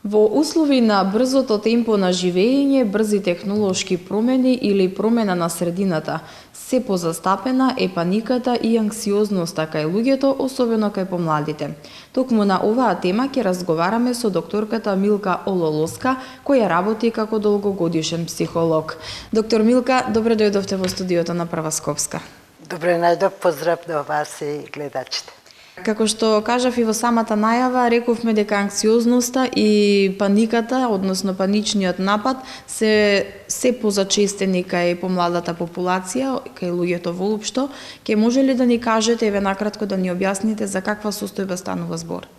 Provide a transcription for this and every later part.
Во услови на брзото темпо на живење, брзи технолошки промени или промена на средината, се позастапена е паниката и анксиозноста кај луѓето, особено кај помладите. Токму на оваа тема ќе разговараме со докторката Милка Ололоска, која работи како долгогодишен психолог. Доктор Милка, добре дојдовте во студиото на Прва Скопска. Добре најдов, поздрав до вас и гледачите. Како што кажав и во самата најава, рековме дека анксиозноста и паниката, односно паничниот напад, се позачестени кај помладата популација, кај луѓето воопшто. Ке може ли да ни кажете, еве накратко да ни објасните за каква состојба станува збор?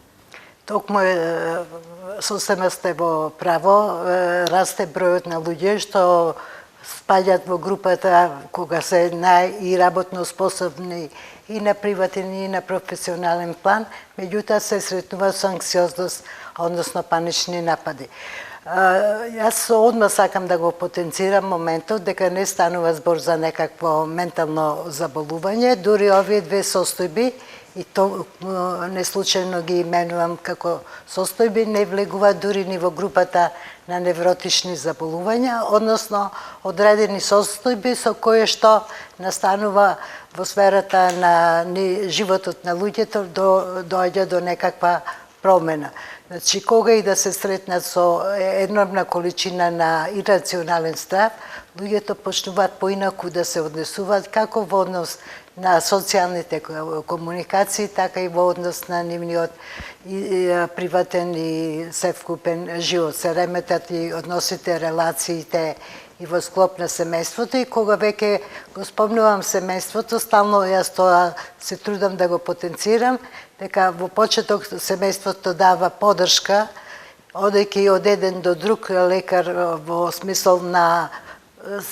Токму сосема сте во право, расте бројот на луѓе што спаѓаат во групата кога се и работно способни и на приватен и на професионален план, меѓутоа се сретнува со анксиозност, односно панични напади. Јас одма сакам да го потенцирам моментот дека не станува збор за некакво ментално заболување, дури овие две состојби, и то не случајно ги именувам како состојби, не влегуваат дури ни во групата на невротични заболувања, односно одредени состојби со кои што настанува во сферата на животот на луѓето доаѓа до некаква промена. Значи, кога и да се сретнат со енормна количина на ирационален страв, луѓето почнуваат поинаку да се однесуваат како во однос на социјалните комуникации, така и во однос на нивниот приватен и севкупен живот. Се реметат и односите, релациите и во склоп на семејството, и кога веќе го спомнувам семејството, стално јас тоа се трудам да го потенцирам, дека во почеток семејството дава поддршка, одејќи од еден до друг лекар во смисол на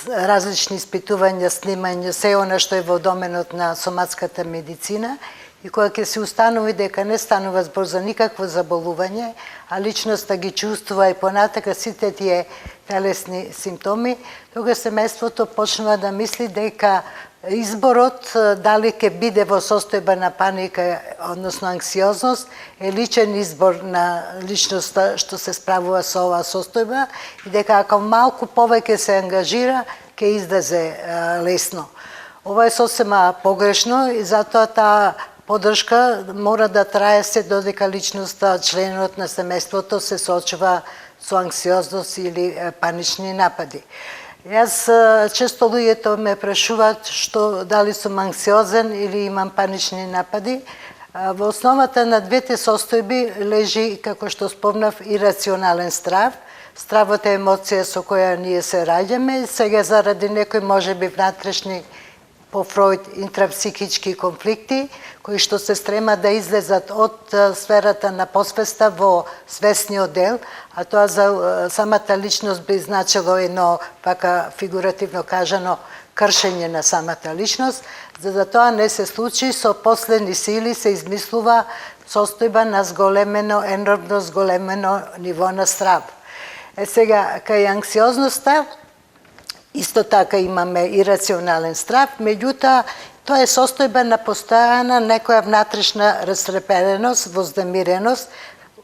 различни испитувања, снимања, се она што е во доменот на соматската медицина, и кога ќе се установи дека не станува збор за никакво заболување, а личноста ги чувствува и понатака сите тие телесни симптоми, тога семејството почнува да мисли дека изборот дали ќе биде во состојба на паника, односно анксиозност, е личен избор на личноста што се справува со оваа состојба, и дека ако малку повеќе се ангажира, ќе излезе лесно. Ова е сосема погрешно, и затоа таа поддршка мора да трае се додека личноста, членот на семејството се соочува со анксиозност или панични напади. Јас често луѓето ме прашуваат што дали сум анксиозен или имам панични напади. Во основата на двете состојби лежи, како што спомнав, ирационален страв. Стравот е емоција со која ние се раѓаме, сега заради некои можеби внатрешни, по Фройд, интрапсихички конфликти, кои што се стрема да излезат од сферата на посвеста во свесниот дел, а тоа за самата личност би значило едно, пака фигуративно кажано, кршење на самата личност. За да тоа не се случи, со последни сили се измислува состојба на зголемено, енормно зголемено ниво на страв. Сега, кај анксиозноста, исто така имаме ирационален страв, меѓутоа тоа е состојба на постојана некоја внатрешна растрепереност, вознемиреност.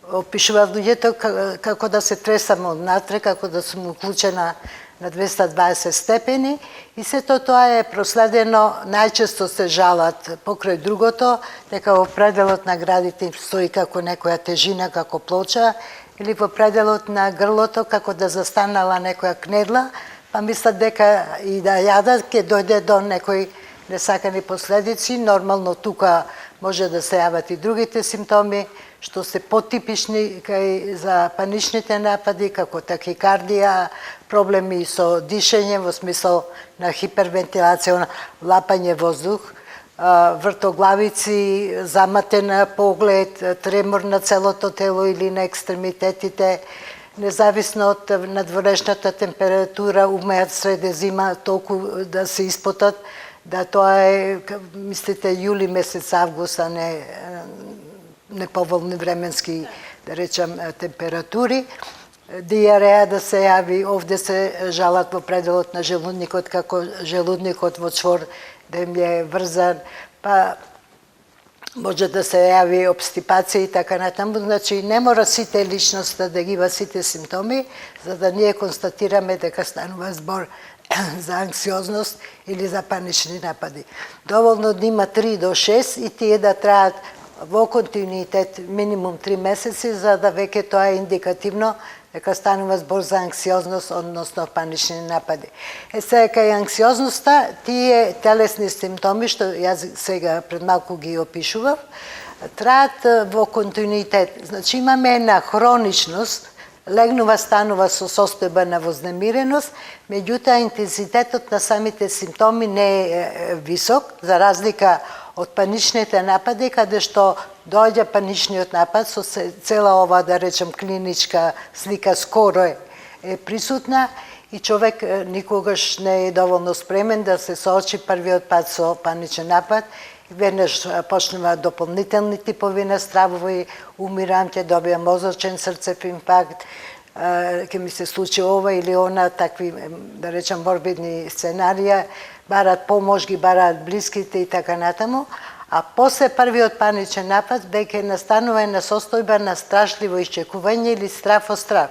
Опишуваат луѓето како да се тресам однатре, како да сум уклучена на 220 степени, и сето тоа е проследено, најчесто се жалат покрај другото, дека во пределот на градите им стои како некоја тежина, како плоча, или во пределот на грлото како да застанала некоја кнедла, па мислат дека и да јадат ќе дојде до некои несакани последици. Нормално тука може да се јават и другите симптоми, што се потипични кај за паничните напади, како тахикардија, проблеми со дишење во смисол на хипервентилација, лапање воздух, вртоглавици, заматен поглед, тремор на целото тело или на екстремитетите, независно од надворешната температура, умеат среде зима толку да се испотат, да тоа е, мислите, јули месец, август, а не неповолни временски, да речам, температури. Диареја да се јави, овде се жалат во пределот на желудникот, како желудникот во чвор да им е врзан, па може да се јави обстипација и така натаму. Значи, не мора сите личноста да ги има сите симптоми, за да ние констатираме дека станува збор за анксиозност или за панични напади. Доволно да има 3 до 6 и тие да траат во континуитет минимум 3 месеци, за да веќе тоа е индикативно дека станува збор за анксиозност, односно панични напади. Сега, кај анксиозноста, тие телесни симптоми, што јас сега пред малку ги опишував, траат во континуитет. Значи, имаме една хроничност, легнува станува со состојба на вознемиреност, меѓутоа интензитетот на самите симптоми не е висок, за разлика од паничните напади, каде што доаѓа паничниот напад со цела ова, да речем, клиничка слика скоро е присутна и човек никогаш не е доволно спремен да се соочи првиот пат со паничен напад. Веднаш почнува дополнителни типови на стравови, умирам, ќе добијам мозочен срцев инфаркт, ќе ми се случи ова или она, такви, да речем, морбидни сценарија, барат помош, ги бараат блиските и така натаму, а после првиот паничен напад веќе настанува една состојба на страшливо исчекување или страф од страф.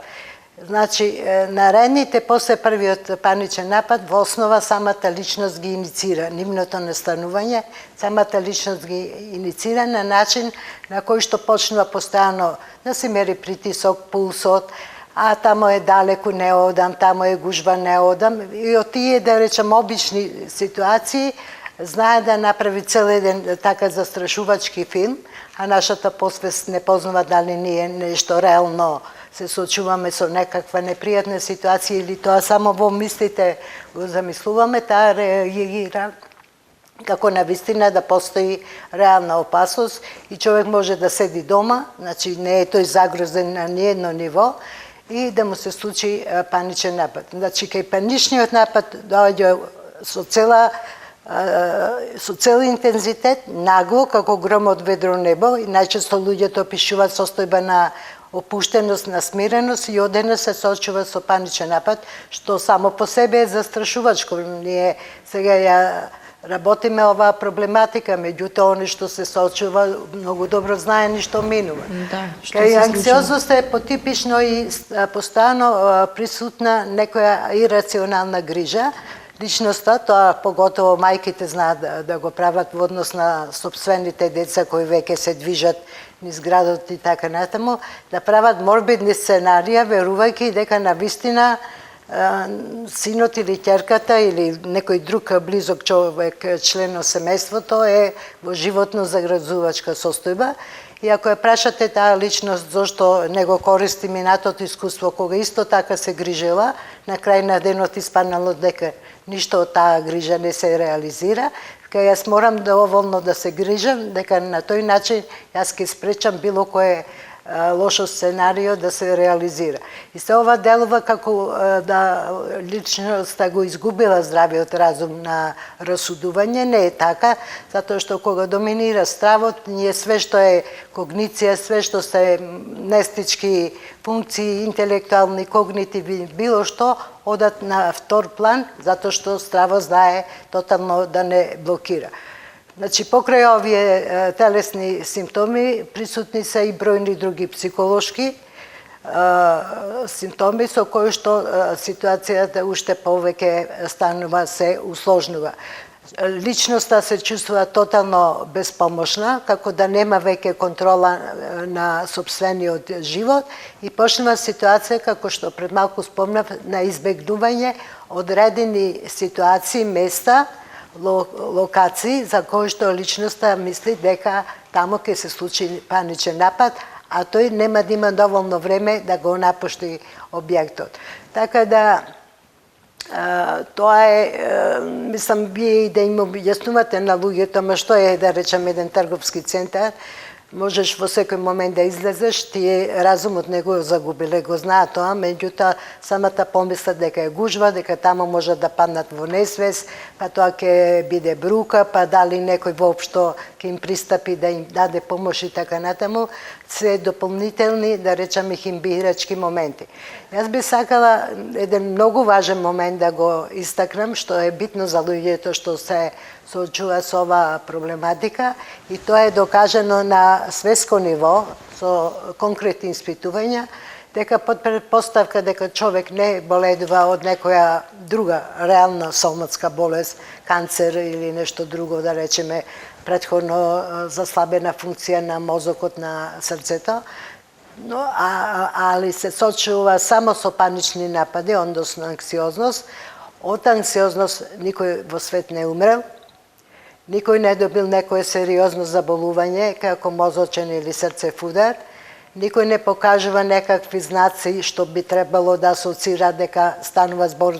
Значи, наредните после првиот паничен напад, во основа самата личност ги иницира нивното настанување, самата личност ги иницира на начин на кој што почнува постојано да се мери притисок, пулсот, а тамо е далеку, не одам, тамо е гужва, не одам. И од тие, да речем, обични ситуации, знае да направи цел еден така застрашувачки филм, а нашата посвест не познава дали ние нешто реално се соочуваме со некаква непријатна ситуација или тоа само во мислите го замислуваме, таа реагира како навистина да постои реална опасност и човек може да седи дома, значи не е тој загрозен на ниедно ниво и да му се случи паничен напад. Значи, кај паничниот напад доаѓа со цел интензитет, нагло, како гром од ведро небо, и најчесто луѓето опишуваат состојба на опуштеност, на смиреност и одеднаш се соочува со паничен напад, што само по себе е застрашувачко. Ние сега ја работиме оваа проблематика, меѓутоа оно што се соочува многу добро знае ни што минува. Да, што Кај се анксиозноста е потипично и постојано присутна некоја ирационална грижа. Личноста, тоа поготово мајките знаат да го прават во однос на сопствените деца кои веќе се движат низ градот и така натаму, да прават морбидни сценарија, верувајќи дека навистина синот или ќерката или некој друг близок човек, член од семејството, е во животно загрозувачка состојба. И ако ја прашате таа личност зошто не го користи минатото искуство, кога исто така се грижела, на крај на денот испаднало дека ништо од таа грижа не се реализира, кај јас морам доволно да се грижам, дека на тој начин јас ќе спречам било кое лошо сценарио да се реализира. И се ова делува како да личноста го изгубила здравиот разум на расудување. Не е така, затоа што кога доминира стравот, ние све што е когниција, све што се нестички функции, интелектуални, когнитивни, било што, одат на втор план, затоа што стравот знае тотално да не блокира. Значи, покрај овие телесни симптоми, присутни се и бројни други психолошки симптоми со кои што ситуацијата уште повеќе станува, се усложнува. Личноста се чувствува тотално безпомошна, како да нема веќе контрола на сопствениот живот и почнува ситуација, како што пред малку спомнав, на избегнување одредени ситуации, места, локации за кои што личноста мисли дека тамо ќе се случи паничен напад, а тој нема да има доволно време да го напушти објектот. Така да тоа е, мислам, вие и да им објаснувате на луѓето, ама што е, да речем, еден трговски центар, можеш во секој момент да излезеш, тие разумот не го загубиле, го знаат тоа, меѓутоа самата помисла дека е гужва, дека тамо може да паднат во несвест, па тоа ќе биде брука, па дали некој воопшто ќе им пристапи да им даде помош и така натаму. се дополнителни, да речеме, химбирачки моменти. Јас би сакала еден многу важен момент да го истакнам, што е битно за луѓето што се соочува со оваа проблематика, и тоа е докажано на светско ниво со конкретни испитувања, дека под предпоставка дека човек не боледува од некоја друга реална соматска болест, канцер или нешто друго, да речеме, претходно заслабена функција на мозокот, на срцето, али се соочува само со панични напади, односно анксиозност. Од анксиозност никој во свет не умрел, никој не добил некое сериозно заболување, како мозочен или срцев удар, никој не покажува некакви знаци што би требало да асоцира дека станува збор,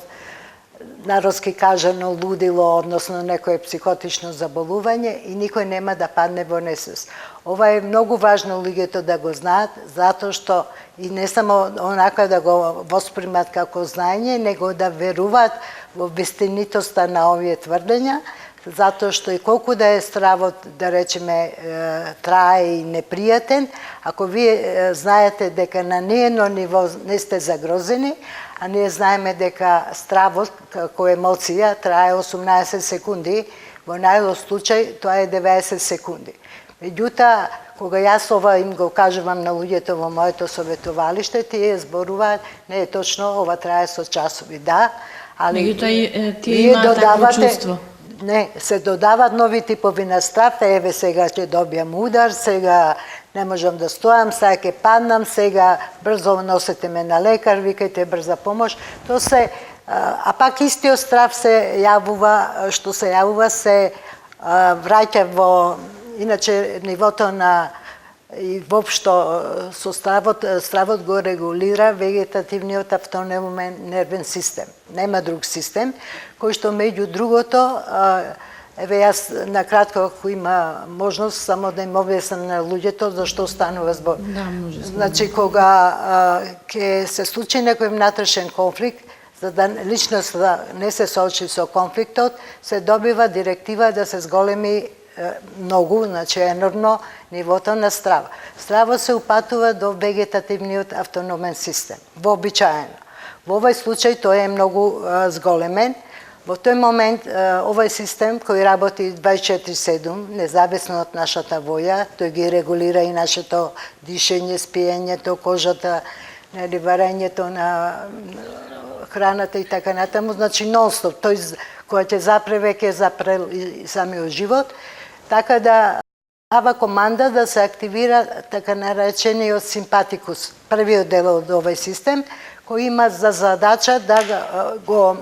народски кажано, лудило, односно некое психотично заболување, и никој нема да падне во несвест. Ова е многу важно луѓето да го знаат, затоа што и не само онака да го воспримат како знаење, него да веруваат во вистинитоста на овие тврдења, затоа што и колку да е стравот, да речеме, трае и непријатен, ако вие знаете дека на ниедно ниво не сте загрозени, а ние знаеме дека стравот како емоција трае 18 секунди, во најлош случај тоа е 90 секунди. Меѓутоа, кога јас ова им го кажувам на луѓето во моето советувалиште, тие зборуваат, не е точно, ова трае со часови, да, али меѓутоа тие имаат такво чувство. Не, се додават нови типови на страв, еве сега ќе добијам удар, сега не можам да стојам, сега ќе паднам, сега брзо носете ме на лекар, викајте брза помош. Тоа се, а пак истиот страв се јавува, што се јавува, се враќа во, иначе нивото на и воопшто со стравот го регулира вегетативниот автономен нервен систем. Нема друг систем, кој што меѓу другото, еве јас на кратко, ако има можност, само да им објаснам на луѓето за што станува збор. Да, може. Значи, кога ќе се случи некој внатрешен конфликт, за да личноста не се соочи со конфликтот, се добива директива да се зголеми многу, значи енормно, нивото на страва. Страва се упатува до вегетативниот автономен систем, вообичаено. Во овој случај тој е многу зголемен. Во тој момент овој систем кој работи 24/7, независно од нашата воја, тој ги регулира и нашето дишење, спиењето, кожата, варењето на храната и така натаму, значи нон-стоп, тој која ќе запре, веќе запре и самиот живот, така да дава команда да се активира така наречениот симпатикус, првиот дел од овој систем, кој има за задача да го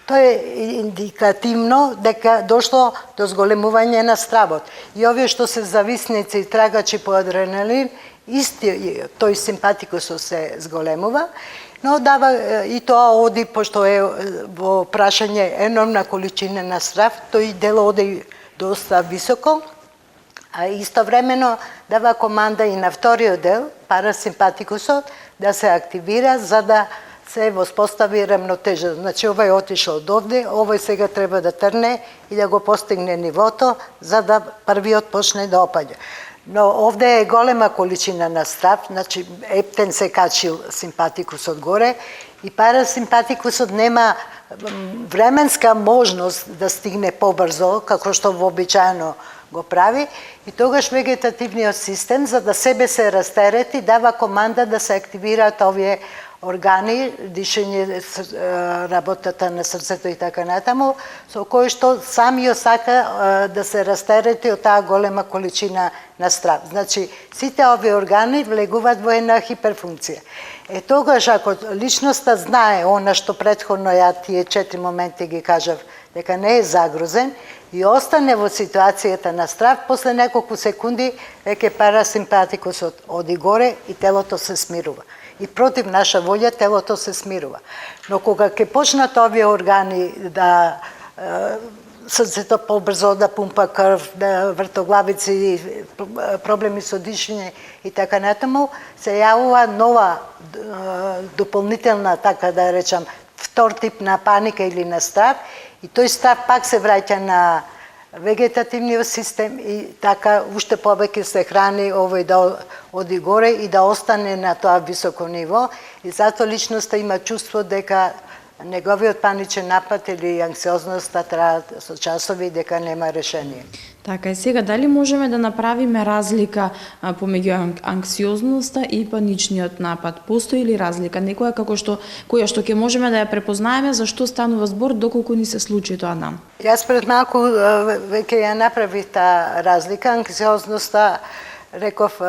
тоа е индикативно дека дошло до зголемување на стравот. И овие што се зависници и трагачи по адреналин, исти тој симпатикус се зголемува, но дава и тоа оди, пошто е во прашање енормна количина на страв, тој дел оди доста високо, а истовремено дава команда и на вториот дел, парасимпатикусот, да се активира за да се воспостави рамнотежа. Значи, овој отишол довде, овој сега треба да трне и да го постигне нивото, за да првиот почне да опаѓа. Но овде е голема количина на страв, значи ептен се качил симпатикусот горе и парасимпатикусот нема временска можност да стигне побрзо, како што вообичаено го прави, и тогаш вегетативниот систем, за да себе се растерети, дава команда да се активираат овие органи, дишење, работата на срцето и така натаму, со кој што самиот сака да се растерети од таа голема количина на страв. Значи, сите овие органи влегуваат во една хиперфункција. Тогаш, ако личноста знае она што претходно ја тие 4 моменти ги кажав, дека не е загрозен, и остане во ситуацијата на страв, после неколку секунди веќе парасимпатикусот оди горе и телото се смирува. И против наша волја телото се смирува. Но кога ќе почнат овие органи да срцето побрзо да пумпа крв, да вртоглавици, проблеми со дишење и така натаму, се јавува нова дополнителна, така да речам, втор тип на паника или на страв, и тој страв пак се враќа на вегетативниот систем и така уште повеќе се храни овој да оди горе и да остане на тоа високо ниво и затоа личноста има чувство дека неговиот паничен напад или анксиозноста траат со часови дека нема решение. Така и сега, дали можеме да направиме разлика помеѓу анксиозноста и паничниот напад? Постои ли разлика? Некоја која што ќе можеме да ја препознаеме за што станува збор доколку ни се случи тоа нам? Јас пред малку веќе ја направив таа разлика. Анксиозноста, реков,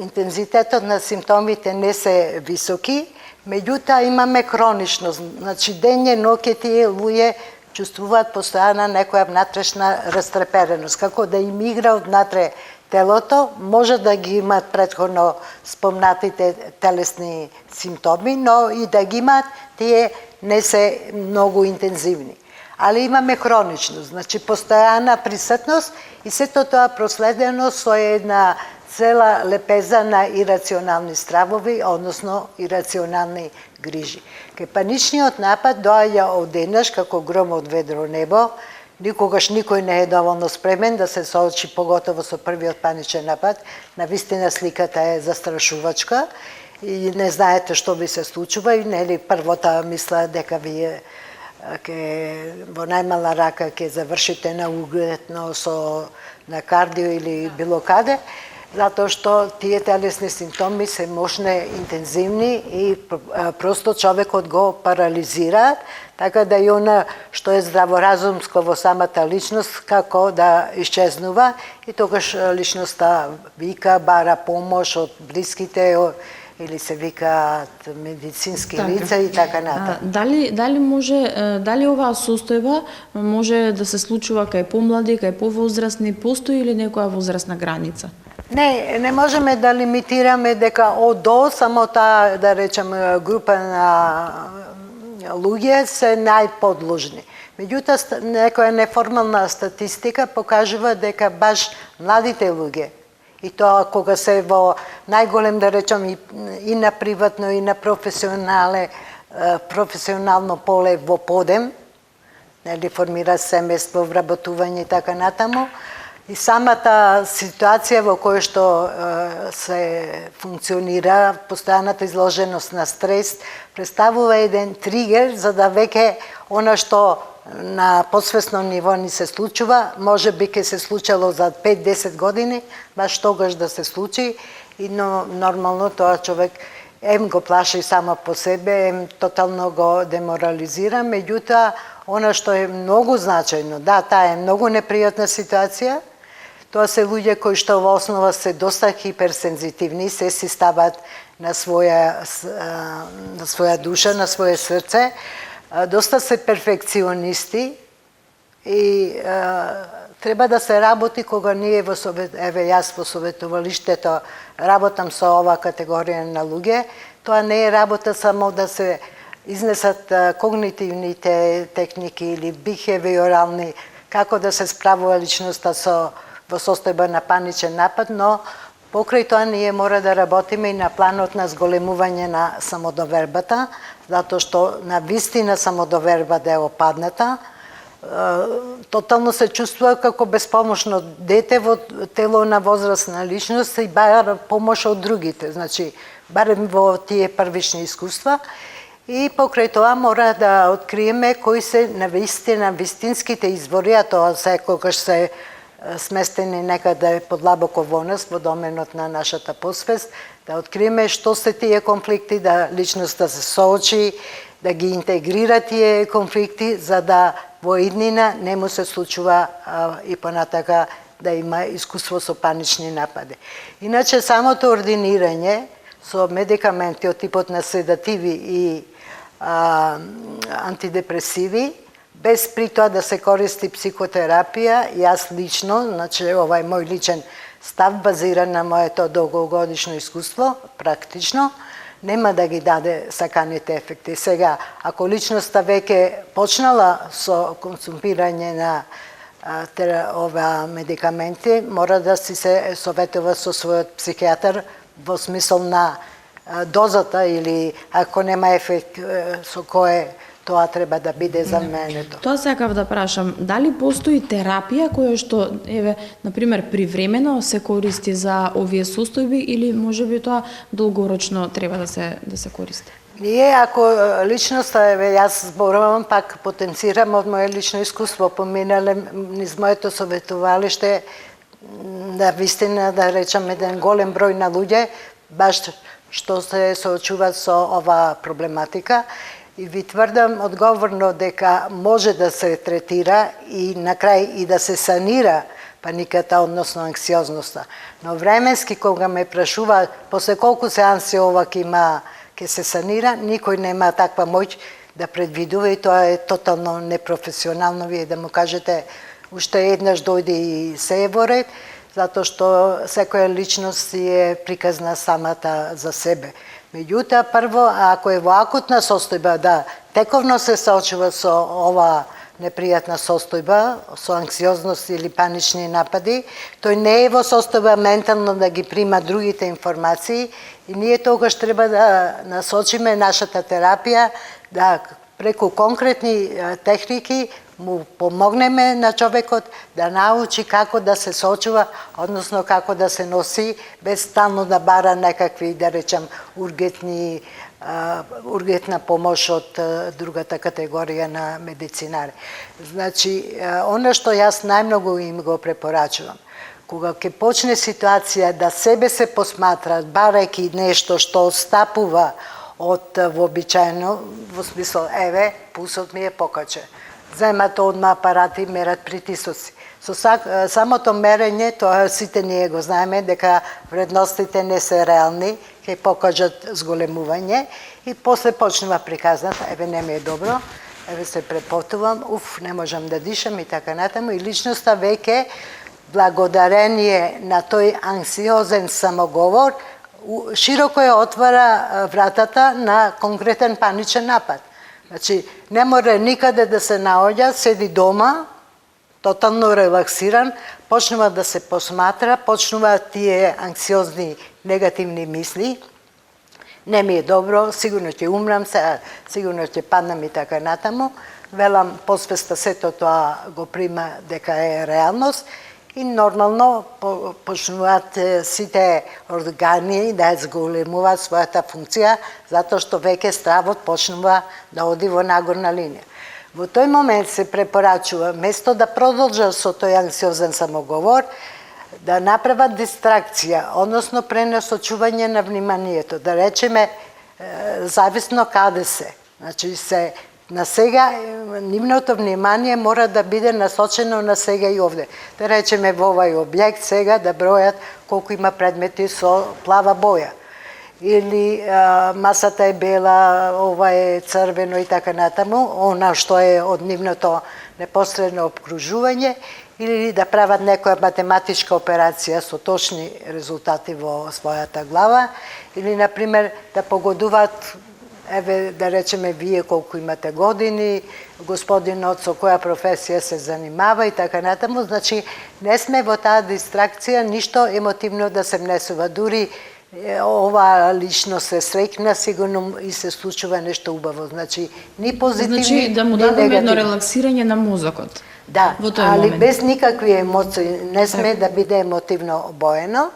интензитетот на симптомите не се високи, меѓутоа имаме хроничност. Значи дење, ноќе тие луѓе чувствуваат постојана некоја внатрешна растрепереност, како да им игра однатре телото, може да ги имаат претходно спомнатите телесни симптоми, но и да ги имаат, тие не се многу интензивни. Али имаме хроничност, значи постојана присутност и сето тоа проследено со една цела лепеза на ирационални стравови, односно ирационални грижи. Кај паничниот напад доаѓа одеднаш како гром од ведро небо, никогаш никој не е доволно спремен да се соочи поготово со првиот паничен напад. Навистина сликата е застрашувачка и не знаете што ви се случува и нели првата мисла дека вие во најмала рака ќе завршите на угледно на кардио или било каде, затоа што тие телесни симптоми се мощне интензивни и просто човекот го парализираат, така да и она што е здраворазумско во самата личност како да исчезнува и тогаш личноста вика, бара помош од блиските или се викаат медицински лица и така натаму. Дали оваа состојба може да се случува кај помлади, кај повозрастни, постои или некоја возрастна граница? Не можеме да лимитираме дека од до само таа, да речем, група на луѓе се најподложни. Меѓутоа, некоја неформална статистика покажува дека баш младите луѓе, и тоа кога се во најголем, да речем, и на приватно и на професионално поле во подем, нели формира семејство, вработување и така натаму, и самата ситуација во која што се функционира, постојаната изложеност на стрес, представува еден тригер за да веќе она што на подсвесно ниво ни се случува, може би ќе се случило за 5-10 години, баш тогаш да се случи, и нормално тоа човек го плаши само по себе, тотално го деморализира, меѓутоа, она што е многу значајно, да, таа е многу непријатна ситуација, тоа се луѓе кои што во основа се доста хиперсензитивни, се си стават на своја душа, на свое срце, доста се перфекционисти и треба да се работи кога ние јас во советувалиштето работам со оваа категорија на луѓе, тоа не е работа само да се изнесат когнитивните техники или бихевиорални, како да се справува личноста во состојба на паничен напад, но покрај тоа ние мора да работиме и на планот на зголемување на самодовербата, затоа што на вистина самодовербата е опадната. Тотално се чувствува како беспомошно дете во тело на возрастна личност и бара помош од другите, значи барем во тие првични искуства. И покрај тоа мора да откриеме кои се на вистинските извори, а тоа секогаш се сместени некаде подлабоко во нас, во доменот на нашата посвест, да откриеме што се тие конфликти, да личноста се соочи, да ги интегрира тие конфликти, за да во иднина не му се случува и понатака да има искуство со панични напади. Иначе самото ординирање со медикаменти од типот на седативи и антидепресиви, без при тоа да се користи психотерапија, јас лично, значи ова е мој личен став базиран на моето долгогодишно искуство, практично, нема да ги даде саканите ефекти. Сега, ако личноста веќе почнала со консумирање на ова медикаменти, мора да си се советува со својот психијатар во смисол на дозата или ако нема ефект со кое тоа треба да биде заменето. Тоа сакав да прашам, дали постои терапија која што, еве, например, привремено се користи за овие состојби или можеби тоа долгорочно треба да се користи? Ние, ако личноста, еве, јас зборувам, пак потенцирам од моје лично искуство, поминале низ моето советувалиште, на вистина, да речам, еден голем број на луѓе, баш што се соочуваат со оваа проблематика, и ви тврдам одговорно дека може да се третира и на крај и да се санира паниката, односно анксиозноста. Но временски, кога ме прашува после колку сеанси ова ќе се санира, никој нема таква моќ да предвидува и тоа е тотално непрофесионално. Вие да му кажете уште еднаш дојде и се е во ред, затоа што секоја личност си е приказна самата за себе. Меѓутоа, прво, ако е во акутна состојба, да тековно се соочува со ова непријатна состојба, со анксиозност или панични напади, тој не е во состојба ментално да ги прима другите информации и ние тогаш треба да насочиме нашата терапија, да преку конкретни техники му помогнеме на човекот да научи како да се соочува, односно како да се носи, без стално да бара некакви, да речам, ургентна помош од другата категорија на медицинари. Значи, она што јас најмногу им го препорачувам, кога ќе почне ситуација да себе се посматрат, барајќи нешто што отстапува од вообичаено, во смисол, еве, пулсот ми е покачен. Земат одма апарати, мерат притисоци. Со самото мерење, тоа сите ние го знаеме, дека вредностите не се реални, ќе покажат зголемување и после почнува приказната, еве не ми е добро, еве се препотувам, не можам да дишам и така натаму, и личноста веќе, благодарение на тој анксиозен самоговор, широко ја отвара вратата на конкретен паничен напад. Значи, не мора никаде да се наоѓа, седи дома, тотално релаксиран, почнува да се посматра, почнува тие анксиозни негативни мисли, не ми е добро, сигурно ќе умрам, сигурно ќе паднам и така натаму. Велам, посвеста сето тоа го прима дека е реалност и нормално почнуваат сите органи да зголемуваат својата функција, затоа што веќе стравот почнува да оди во нагорна линија. Во тој момент се препорачува, место да продолжат со тој анксиозен самоговор, да направат дистракција, односно пренасочување на вниманието, да речеме, зависно каде се. Значи, на сега, нивното внимание мора да биде насочено на сега и овде. Да речеме, во овај објект сега да бројат колку има предмети со плава боја. Или масата е бела, ова е црвено и така натаму, она што е од нивното непосредно обкружување, или да прават некоја математичка операција со точни резултати во својата глава, или, например, да погодуваат, еве, да речеме, вие колку имате години, господинот со која професија се занимава и така натаму. Значи, не сме во таа дистракција ништо емотивно да се внесува. Дури ова лично се срекна, сигурно и се случува нешто убаво. Значи, ни позитивни, значи, да му дадеме едно релаксирање на мозокот. Да, али без никакви емоции, не сме да биде емотивно обоено.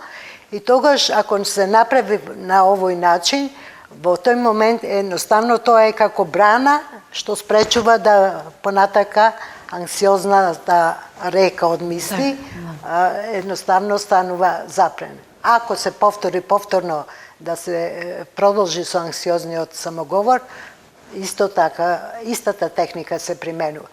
И тогаш, ако се направи на овој начин, во тој момент едноставно тоа е како брана што спречува да понатака анксиозната река од мисли, едноставно станува запрена. Ако се повтори повторно да се продолжи со анксиозниот самоговор, исто така, истата техника се применува.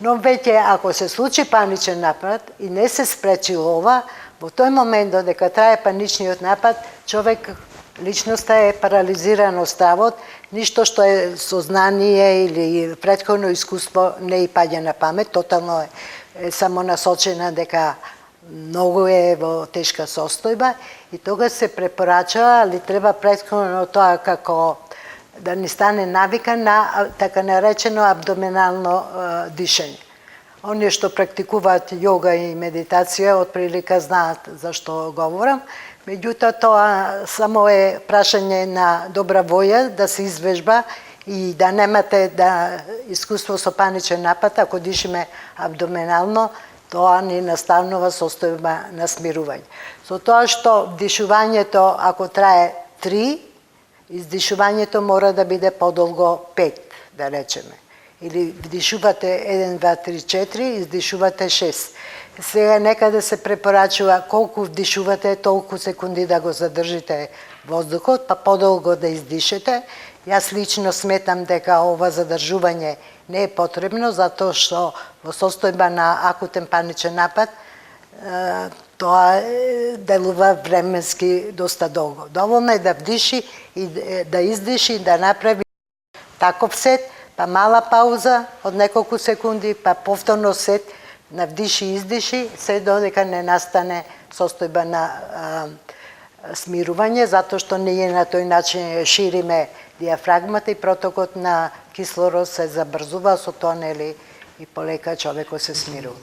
Но веќе ако се случи паничен напад и не се спречи ова, во тој момент додека трае паничниот напад, човек, личноста е парализирана од стравот, ништо што е сознание или претходно искуство не и паѓа на памет, тотално е само насочена дека многу е во тешка состојба и тога се препорачува, али треба претходно тоа како да ни стане навика на така наречено абдоминално дишење. Оние што практикуваат јога и медитација отприлика знаат за што говорам, меѓутоа тоа само е прашање на добра воја да се извежба и да немате искуство со паничен напад, ако дишиме абдоминално, тоа ни настанува состојба на смирување. Со тоа што вдишувањето, ако трае 3, издишувањето мора да биде подолго 5, да речеме. Или вдишувате 1, 2, 3, 4, издишувате 6. Сега некаде се препорачува колку вдишувате, толку секунди да го задржите воздухот, па подолго да издишете. Јас лично сметам дека ова задржување не е потребно, затоа што во состојба на акутен паничен напад тоа делува временски доста долго. Доволно е да вдиши и да издиши, да направи таков сет, па мала пауза од неколку секунди, па повторно сет на вдиши и издиши, се додека не настане состојба на смирување, затоа што ние на тој начин шириме диафрагмата и протокот на кислород се забрзува, со тоа нели и полека човекот се смирува.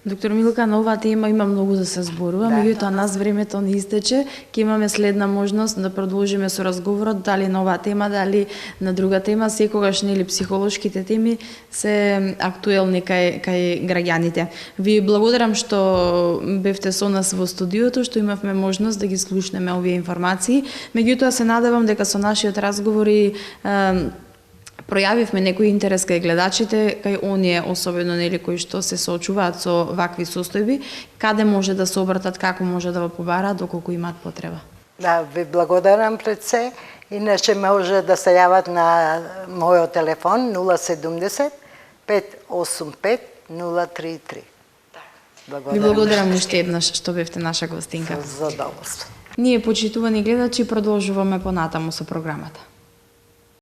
Доктор Милка, на оваа тема има многу да се зборува, меѓутоа нас времето не истече. Ќе имаме следна можност да продолжиме со разговорот, дали на оваа тема, дали на друга тема. Секогаш нели психолошките теми се актуелни кај граѓаните. Ви благодарам што бевте со нас во студиото, што имавме можност да ги слушнеме овие информации. Меѓутоа се надевам дека со нашиот разговор и пројавивме некој интерес кај гледачите, кај оние особено нели кои што се соочуваат со вакви состојби, каде може да се обратат, како може да го побараат доколку имаат потреба. Да, ви благодарам пред се. Иначе може да се јават на мојот телефон 070 585 033. Ви благодарам уште еднаш што бевте наша гостинка. Со задоволство. Ние, почитувани гледачи, продолжуваме понатаму со програмата.